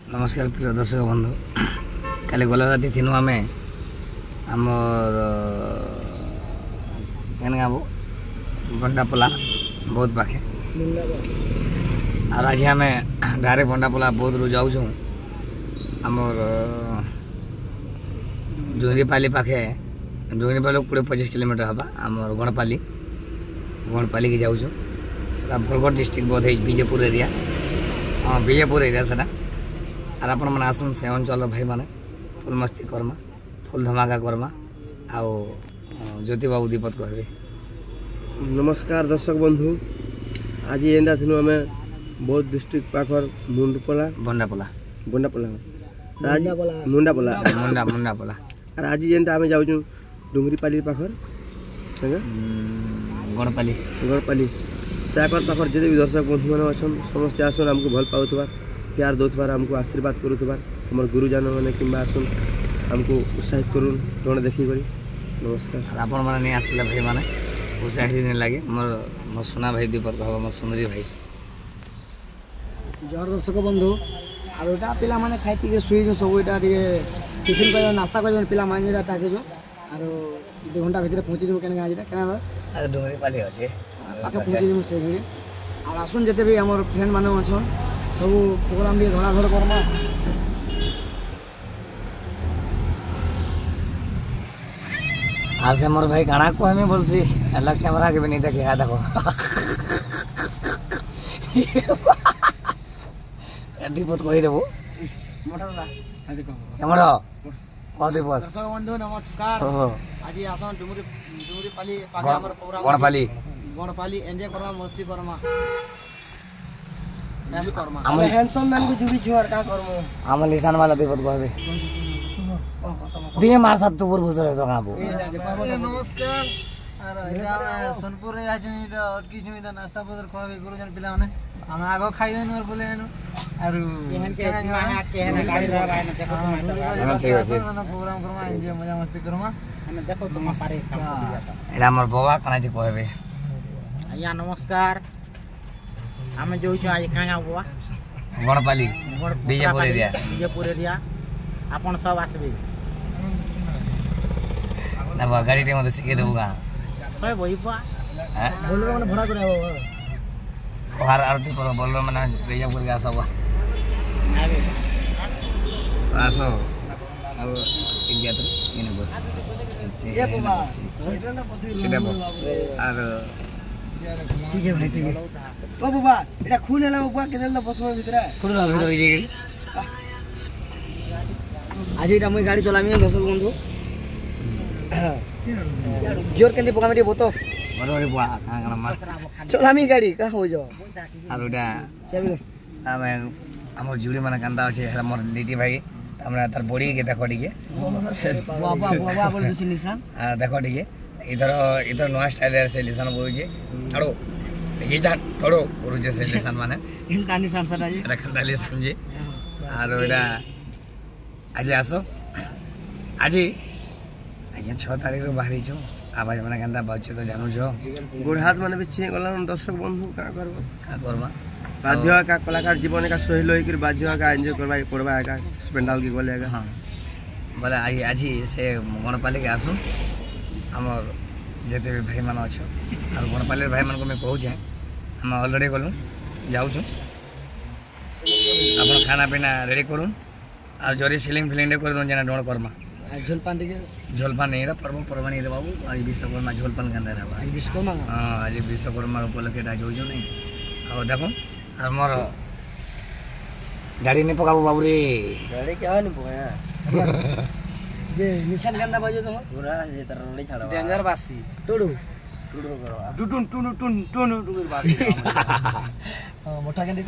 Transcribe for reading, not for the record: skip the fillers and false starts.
नमस्कार प्रिय दर्शक बंधु काली गला राति थिनु आमे आमर गाँव बंडापोला बहुत पाखे और आज आम डायरेक्ट बंडापोला बहुत रू जाऊँ आमर जोंगरीपाली पाखे जोंगरीपाली 20-25 किलोमीटर हवा आमर गणपाली की जाऊँ बरगढ़ डिस्ट्रिक्ट बोध विजयपुर एरिया हाँ विजयपुर एरिया से और आपण मैंने आसन से अंचल भाई मैंने फुल मस्ती करमा फुल धमाका करमा आओ ज्योति बाबू दीपक कहबे। नमस्कार दर्शक बंधु आज एंडा थिनु आमे बौद्ध डिस्ट्रिक्ट पाखर मुंडपोला बंडापोला मुंडापोला और आज एंडा आमे जाउछु डुंगरीपाली पाखर गणपाली साकर पाखर जदे भी दर्शक बंधु माने अछन समस्त आसन हमको भल पाउथबार प्यार दोथबार हमको आशीर्वाद करूथबार हमर गुरुजन माने किंबा आसन हमको उत्साहित करूँ जोड़े देखी करी। नमस्कार आपण माने नहीं आसिला भाई माने उत्साहित नहीं लगे मोर सोना भाई दीपक कहबा मोर सुंदरी भाई जर दर्शक बंधु आरो एटा पिला माने खाइ पी के सुई जो सब एटा टिफिन कर नाश्ता कर पिला माने एटा टाके जो आरो 2 घंटा भीतर पहुंची जो केना गाजिटा केना आ डुंगरीपाली अछि पाके पहुंची जो से घड़ी और आसन जते भी हमर फ्रेंड माने अछन सब प्रोग्राम लिए धड़ा धड़ करमा आज मोर भाई काना को हमें बोलसी अलग कैमरा के भी नहीं देखे देखो दीपक कही देबो मोटा दादा कैमरा कह दीपक। दर्शक बंधु नमस्कार आज आसन डुंगरीपाली पाके हमर प्रोग्राम गणपाली एंजॉय करमा मस्ती करमा हम हैंडसम मैन को जुबी छुआर का करमो हम लिसान वाला दीपक कहबे दिए मार साथ तो पूर्व से तो गाबो नमस्कार अरे एटा सोनपुर रे आज इटा अटकी छु इटा नाश्ता पदर कहबे गुरुजन पिला माने हम आगो खाइ देन और बोले एनु आरो केहन के माहा केहन गाड़ी लगाय न देखो तुम ठीक अछि प्रोग्राम करमा एंजॉय मजा मस्ती करमा हम देखो तुम पारे काम कर जाता एटा हमर बाबा काना जी कहबे आया नमस्कार हम जो आज कहाँ बुआ गणपाली विजयपुर एरिया आपन सब आसबे ना बा गाड़ी टे मते सिखे देबो गा होय बई बुआ हैं बोलरो माने भड़ा करे हो ओहार आरती पर बोलरो माने विजयपुर के आसबो आबे आसो अब इंडिया तो इने बस ये बुआ स्वेटर ना पसी सीधा बो और ठीक है भाई ठीक है ओ बाबा एटा खून हैला बाबा के देल बसमा भीतर खुद भीतर जे आज एटा मैं गाड़ी चलामी दर्शक बंधु जोर केंदी पका मेरी बोतो बरोबर बुआ काना मार चलामी गाड़ी का हो जो और ओटा चाबी आमे हमर जुड़ी माने कांदा अछि हमर लिटी भाई हमरा तार बॉडी के देखो दिके बाबा बोल दिस निशान आ देखो दिके इधर नया स्टाइल से लिसान बोल जे अड़ो ये जा अड़ो गुरु जे से लिसान माने इनता निशान सदा जी रखन लिसान जे और ओटा आज आसो आज 6 तारीख रो बाहरी छो आवाज माने कांदा बाजचे तो जानू छो गोड़ हाथ माने बिछे गला दर्शक बंधु का करबा का बाध्य का कलाकार जीवन का सहेलो होकर बाध्य का एंजॉय करबा पड़बा का स्पेंडाल के गले हां बोले आज से गणपाली के आसो हमर जेते भी भाई मान अच्छे और गणपाली भाई मान को मैं कहूँ हम अलरेडी गलु जाऊँ आप खाना पीना रेडी करूँ और जरी सिलिंग फिलिंग कर दूँ जना डोड़ करमा झोलपान नहीं पर्व पर्वाणी रे बाबू आज विश्वकर्मा झोलपान कांदा रे आज विश्वकर्मा हाँ आज विश्वकर्मा उपलक्षे आज हो नहीं और देखो और मोर गाड़ी नहीं पकाबू बाबू रे गाड़ी क्या नहीं पकाया जे निशान गंदा बाजो तुम पूरा जे तर रोड़ी छाड़ा डेंजर बासी टुडू करो टुडू टुन टुन टुन टुन टुन बासी मोटा गंदी